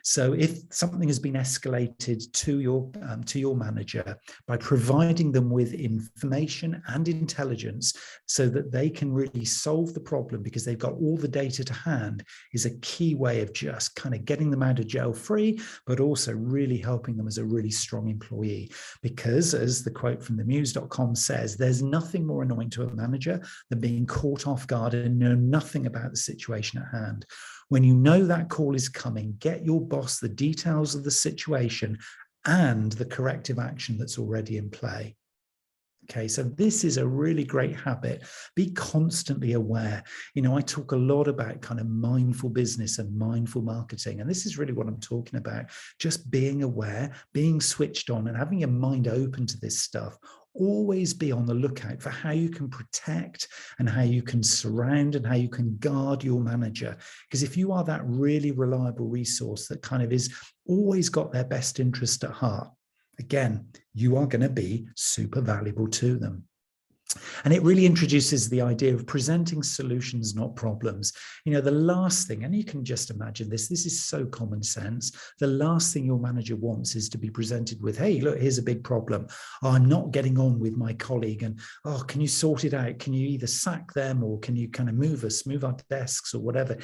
So if something has been escalated to your manager, by providing them with information and intelligence so that they can really solve the problem because they've got all the data to hand, is a key way of just kind of getting them out of jail free, but also really helping them as a really strong employee. Because as the quote from themuse.com says, there's nothing more annoying to a manager than being caught off guard and know nothing about the situation at hand. When you know that call is coming, get your boss the details of the situation and the corrective action that's already in play. Okay, so this is a really great habit. Be constantly aware. I talk a lot about kind of mindful business and mindful marketing, and this is really what I'm talking about. Just being aware, being switched on, and having your mind open to this stuff. Always be on the lookout for how you can protect and how you can surround and how you can guard your manager. Because if you are that really reliable resource that kind of is always got their best interest at heart, again, you are going to be super valuable to them. And it really introduces the idea of presenting solutions, not problems. The last thing, and you can just imagine this is so common sense. The last thing your manager wants is to be presented with, hey, look, here's a big problem. Oh, I'm not getting on with my colleague. And, oh, can you sort it out? Can you either sack them or can you kind of move our desks or whatever?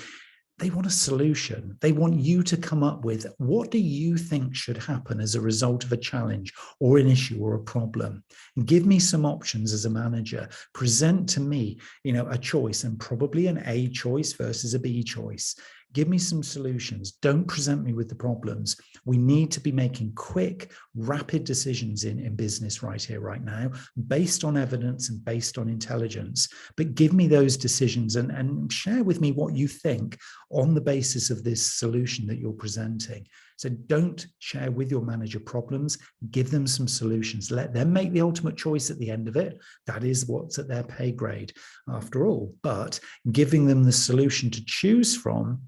They want a solution. They want you to come up with, what do you think should happen as a result of a challenge or an issue or a problem? And give me some options as a manager. Present to me, a choice, and probably an A choice versus a B choice. Give me some solutions. Don't present me with the problems. We need to be making quick, rapid decisions in business right here, right now, based on evidence and based on intelligence. But give me those decisions and share with me what you think on the basis of this solution that you're presenting. So don't share with your manager problems. Give them some solutions. Let them make the ultimate choice at the end of it. That is what's at their pay grade, after all. But giving them the solution to choose from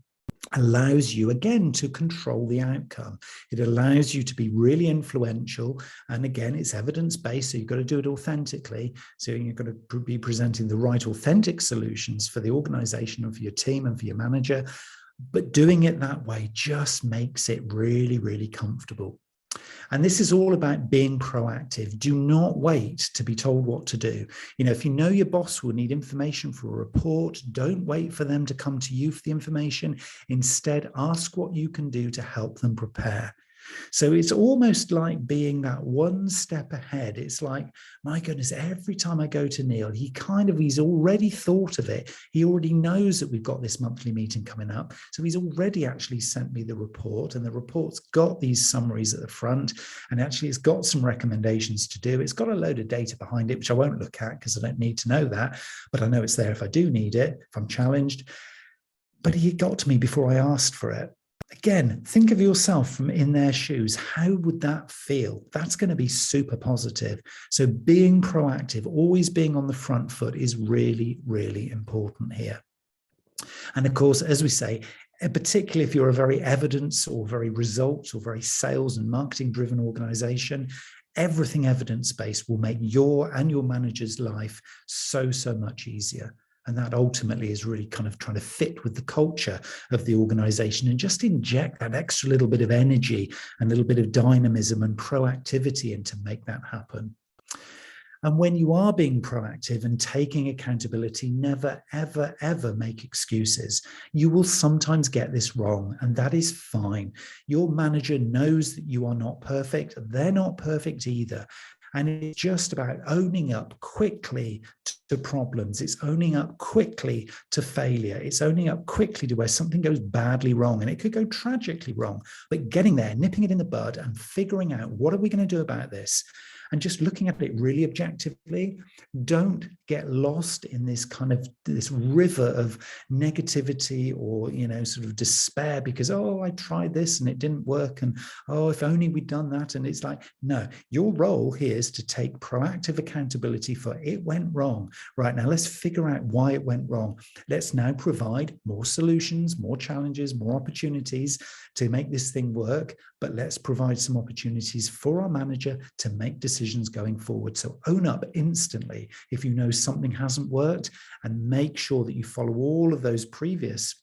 allows you, again, to control the outcome. It allows you to be really influential. And again, it's evidence-based, so you've got to do it authentically. So you've got to be presenting the right authentic solutions for the organization and for your team and for your manager. But doing it that way just makes it really, really comfortable. And this is all about being proactive. Do not wait to be told what to do. If you know your boss will need information for a report, don't wait for them to come to you for the information. Instead, ask what you can do to help them prepare. So it's almost like being that one step ahead. It's like, my goodness, every time I go to Neil, he's already thought of it. He already knows that we've got this monthly meeting coming up. So he's already actually sent me the report, and the report's got these summaries at the front, and actually it's got some recommendations to do. It's got a load of data behind it, which I won't look at because I don't need to know that, but I know it's there if I do need it, if I'm challenged. But he got to me before I asked for it. Again, think of yourself from in their shoes. How would that feel? That's going to be super positive. So being proactive, always being on the front foot is really, really important here. And of course, as we say, particularly if you're a very evidence or very results or very sales and marketing driven organization, everything evidence-based will make your and your manager's life so much easier. And that ultimately is really kind of trying to fit with the culture of the organization and just inject that extra little bit of energy and a little bit of dynamism and proactivity in to make that happen. And when you are being proactive and taking accountability, never, ever, ever make excuses. You will sometimes get this wrong, and that is fine. Your manager knows that you are not perfect. They're not perfect either. And it's just about owning up quickly to problems. It's owning up quickly to failure. It's owning up quickly to where something goes badly wrong, and it could go tragically wrong, but getting there, nipping it in the bud and figuring out what are we going to do about this? And just looking at it really objectively. Don't get lost in this river of negativity or, sort of despair because, I tried this and it didn't work. And, if only we'd done that. And it's like, no, your role here is to take proactive accountability for it went wrong. Right, now let's figure out why it went wrong. Let's now provide more solutions, more challenges, more opportunities to make this thing work. But let's provide some opportunities for our manager to make decisions going forward. So own up instantly if you know something hasn't worked, and make sure that you follow all of those previous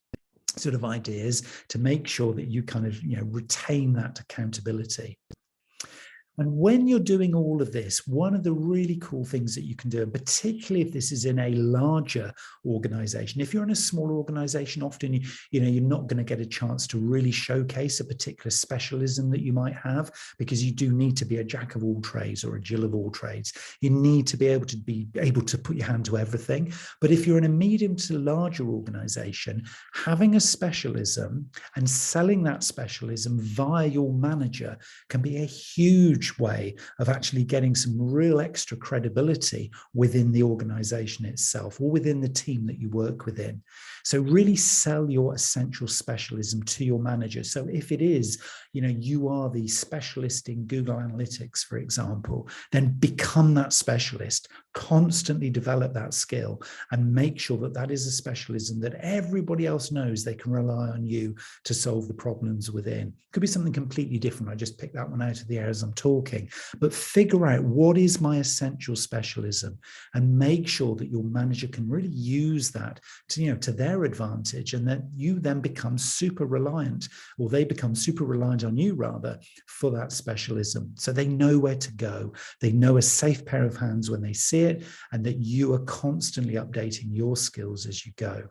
sort of ideas to make sure that you retain that accountability. And when you're doing all of this, one of the really cool things that you can do, and particularly if this is in a larger organization, if you're in a smaller organization, often you're not going to get a chance to really showcase a particular specialism that you might have, because you do need to be a jack of all trades or a Jill of all trades. You need to be able to put your hand to everything. But if you're in a medium to larger organization, having a specialism and selling that specialism via your manager can be a huge way of actually getting some real extra credibility within the organization itself or within the team that you work within. So really sell your essential specialism to your manager. So if it is, you are the specialist in Google Analytics, for example, then become that specialist, constantly develop that skill, and make sure that that is a specialism that everybody else knows they can rely on you to solve the problems within. It could be something completely different. I just picked that one out of the air as I'm talking, but figure out what is my essential specialism and make sure that your manager can really use that to their advantage, and that you then become super reliant, or they become super reliant on you rather, for that specialism. So they know where to go. They know a safe pair of hands when they see it, and that you are constantly updating your skills as you go.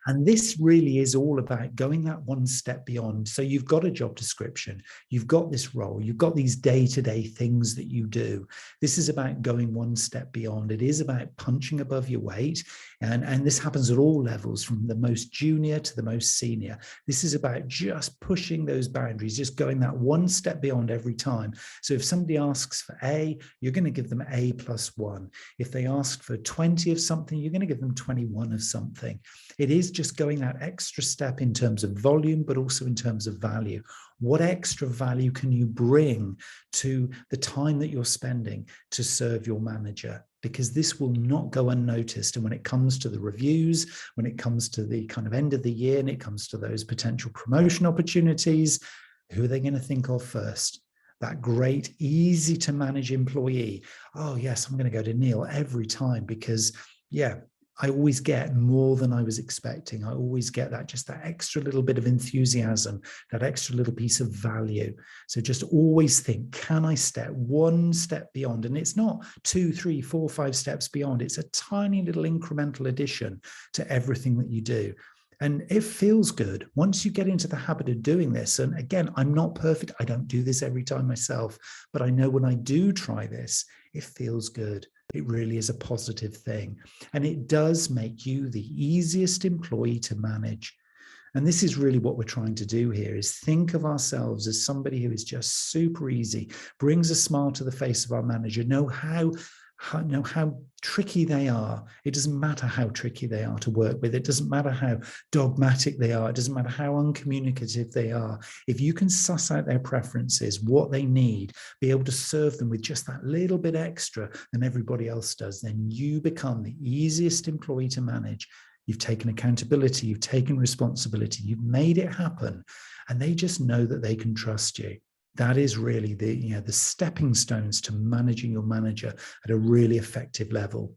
And this really is all about going that one step beyond. So you've got a job description, you've got this role, you've got these day-to-day things that you do. This is about going one step beyond. It is about punching above your weight. And this happens at all levels, from the most junior to the most senior. This is about just pushing those boundaries, just going that one step beyond every time. So if somebody asks for A, you're going to give them A plus 1. If they ask for 20 of something, you're going to give them 21 of something. It is just going that extra step in terms of volume, but also in terms of value. What extra value can you bring to the time that you're spending to serve your manager? Because this will not go unnoticed. And when it comes to the reviews, when it comes to the kind of end of the year, and it comes to those potential promotion opportunities, who are they going to think of first? That great, easy to manage employee. Oh yes, I'm going to go to Neil every time because, yeah, I always get more than I was expecting. I always get that, just that extra little bit of enthusiasm, that extra little piece of value. So just always think, can I step one step beyond? And it's not 2, 3, 4, 5 steps beyond. It's a tiny little incremental addition to everything that you do. And it feels good once you get into the habit of doing this. And again, I'm not perfect. I don't do this every time myself, but I know when I do try this, it feels good. It really is a positive thing. And it does make you the easiest employee to manage. And this is really what we're trying to do here, is think of ourselves as somebody who is just super easy, brings a smile to the face of our manager, know how tricky they are. It doesn't matter how tricky they are to work with. It doesn't matter how dogmatic they are. It doesn't matter how uncommunicative they are. If you can suss out their preferences, what they need, be able to serve them with just that little bit extra than everybody else does, then you become the easiest employee to manage. You've taken accountability, you've taken responsibility, you've made it happen, and they just know that they can trust you. That is really the stepping stones to managing your manager at a really effective level.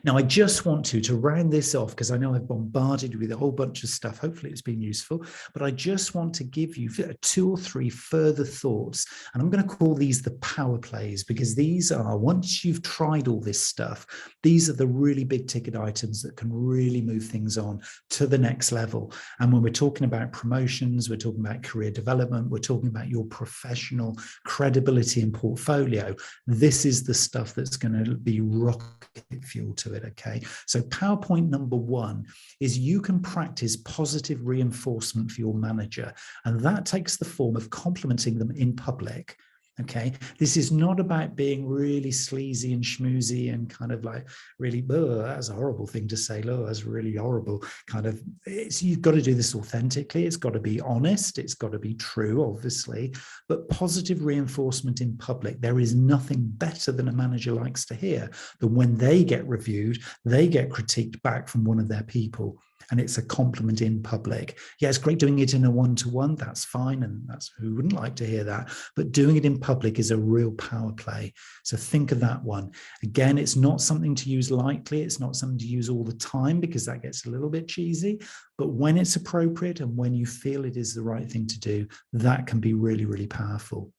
Now, I just want to round this off, because I know I've bombarded you with a whole bunch of stuff. Hopefully it's been useful, but I just want to give you 2 or 3 further thoughts. And I'm going to call these the power plays, because these are, once you've tried all this stuff, these are the really big ticket items that can really move things on to the next level. And when we're talking about promotions, we're talking about career development, we're talking about your professional credibility and portfolio, this is the stuff that's going to be rocket fuel to it. Okay, so PowerPoint number 1 is you can practice positive reinforcement for your manager, and that takes the form of complimenting them in public. Okay, this is not about being really sleazy and schmoozy and kind of like really, oh, that's a horrible thing to say. Oh, that's really horrible. Kind of, you've got to do this authentically. It's got to be honest. It's got to be true, obviously. But positive reinforcement in public, there is nothing better than a manager likes to hear than when they get reviewed, they get critiqued back from one of their people. And it's a compliment in public. Yeah, it's great doing it in a one-to-one. That's fine. And that's, who wouldn't like to hear that? But doing it in public is a real power play. So think of that one. Again, it's not something to use lightly. It's not something to use all the time, because that gets a little bit cheesy. But when it's appropriate and when you feel it is the right thing to do, that can be really, really powerful.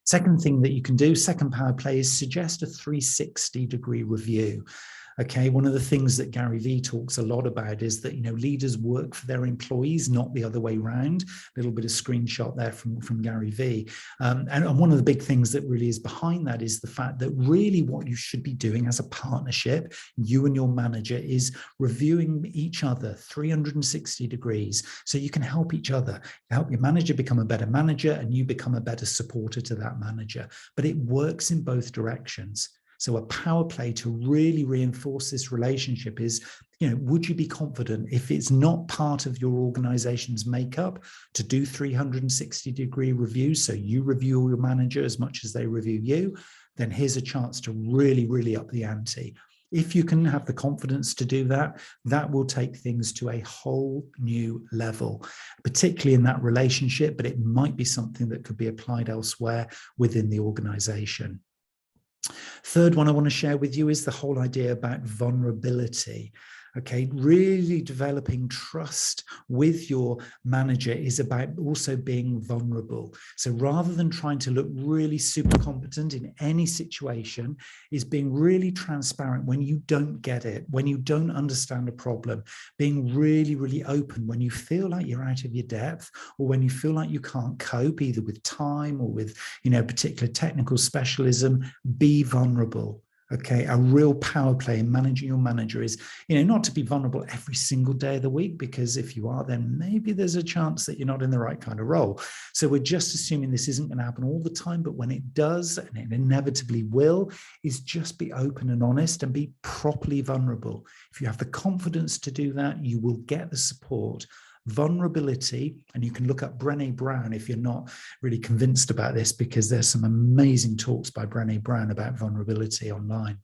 Second thing that you can do, second power play, is suggest a 360-degree review. Okay, one of the things that Gary Vee talks a lot about is that, leaders work for their employees, not the other way around. A little bit of screenshot there from Gary Vee. And one of the big things that really is behind that is the fact that really what you should be doing as a partnership, you and your manager, is reviewing each other 360 degrees, so you can help each other, help your manager become a better manager, and you become a better supporter to that manager. But it works in both directions. So a power play to really reinforce this relationship is, would you be confident, if it's not part of your organization's makeup, to do 360-degree reviews? So you review your manager as much as they review you, then here's a chance to really, really up the ante. If you can have the confidence to do that, that will take things to a whole new level, particularly in that relationship, but it might be something that could be applied elsewhere within the organization. Third one I want to share with you is the whole idea about vulnerability. Okay, really developing trust with your manager is about also being vulnerable. So rather than trying to look really super competent in any situation, is being really transparent when you don't get it, when you don't understand a problem, being really, really open when you feel like you're out of your depth, or when you feel like you can't cope either with time or with, particular technical specialism. Be vulnerable. Okay, a real power play in managing your manager is, not to be vulnerable every single day of the week, because if you are, then maybe there's a chance that you're not in the right kind of role. So we're just assuming this isn't going to happen all the time, but when it does, and it inevitably will, is just be open and honest and be properly vulnerable. If you have the confidence to do that, you will get the support. Vulnerability, and you can look up Brené Brown if you're not really convinced about this, because there's some amazing talks by Brené Brown about vulnerability online.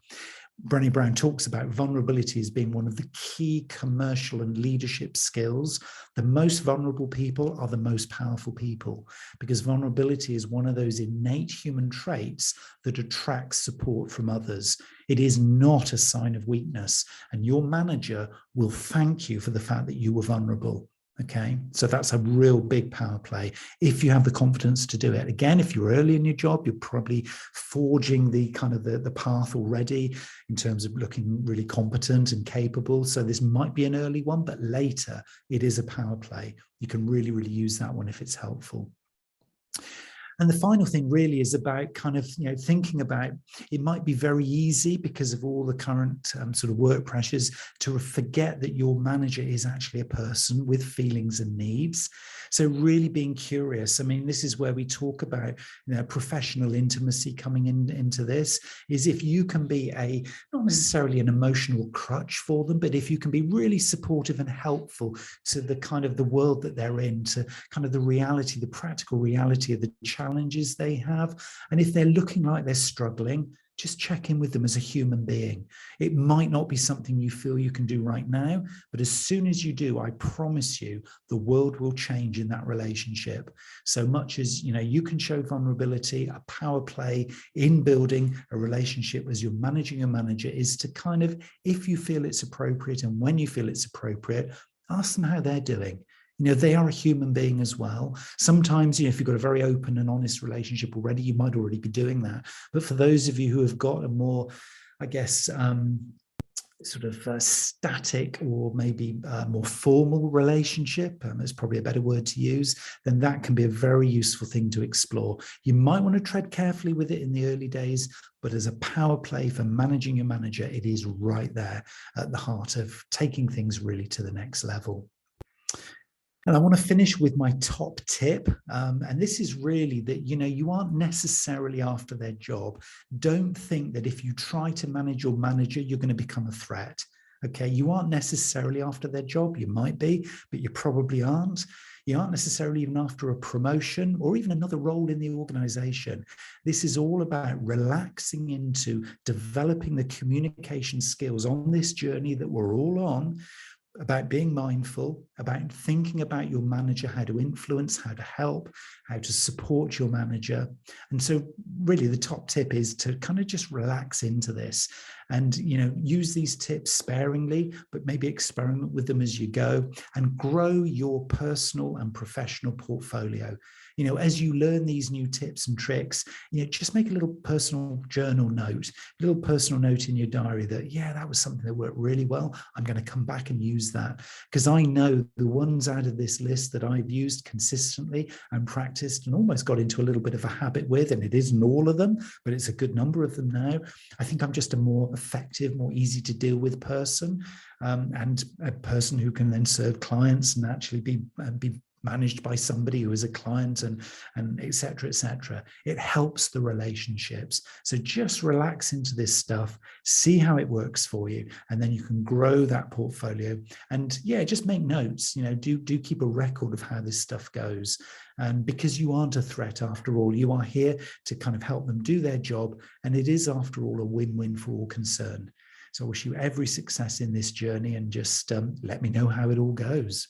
Brené Brown talks about vulnerability as being one of the key commercial and leadership skills. The most vulnerable people are the most powerful people, because vulnerability is one of those innate human traits that attracts support from others. It is not a sign of weakness, and your manager will thank you for the fact that you were vulnerable. Okay, so that's a real big power play if you have the confidence to do it. Again, if you're early in your job, you're probably forging the kind of the path already in terms of looking really competent and capable. So this might be an early one, but later it is a power play. You can really, really use that one if it's helpful. And the final thing really is about kind of, thinking about, it might be very easy because of all the current sort of work pressures to forget that your manager is actually a person with feelings and needs. So really being curious. I mean, this is where we talk about, professional intimacy coming into this, is if you can be not necessarily an emotional crutch for them, but if you can be really supportive and helpful to the kind of the world that they're in, to kind of the reality, the practical reality of the challenges they have. And if they're looking like they're struggling, just check in with them as a human being. It might not be something you feel you can do right now, but as soon as you do, I promise you, the world will change in that relationship. So much as, you can show vulnerability, a power play in building a relationship as you're managing your manager is to kind of, if you feel it's appropriate and when you feel it's appropriate, ask them how they're doing. They are a human being as well. Sometimes, if you've got a very open and honest relationship already, you might already be doing that. But for those of you who have got a more, I guess, sort of static or maybe more formal relationship, is probably a better word to use, then that can be a very useful thing to explore. You might want to tread carefully with it in the early days, but as a power play for managing your manager, it is right there at the heart of taking things really to the next level. And I want to finish with my top tip. And this is really that, you aren't necessarily after their job. Don't think that if you try to manage your manager, you're going to become a threat. Okay, you aren't necessarily after their job. You might be, but you probably aren't. You aren't necessarily even after a promotion or even another role in the organization. This is all about relaxing into developing the communication skills on this journey that we're all on, about being mindful, about thinking about your manager, how to influence, how to help, how to support your manager. And so really the top tip is to kind of just relax into this and, use these tips sparingly, but maybe experiment with them as you go and grow your personal and professional portfolio. As you learn these new tips and tricks, just make a little personal journal note, a little personal note in your diary that, that was something that worked really well. I'm going to come back and use that, because I know the ones out of this list that I've used consistently and practiced and almost got into a little bit of a habit with, and it isn't all of them, but it's a good number of them now. I think I'm just a more effective, more easy to deal with person, and a person who can then serve clients and actually be managed by somebody who is a client, and et cetera, et cetera. It helps the relationships. So just relax into this stuff, see how it works for you, and then you can grow that portfolio. And just make notes, do keep a record of how this stuff goes. And because you aren't a threat after all, you are here to kind of help them do their job. And it is, after all, a win-win for all concerned. So I wish you every success in this journey, and just let me know how it all goes.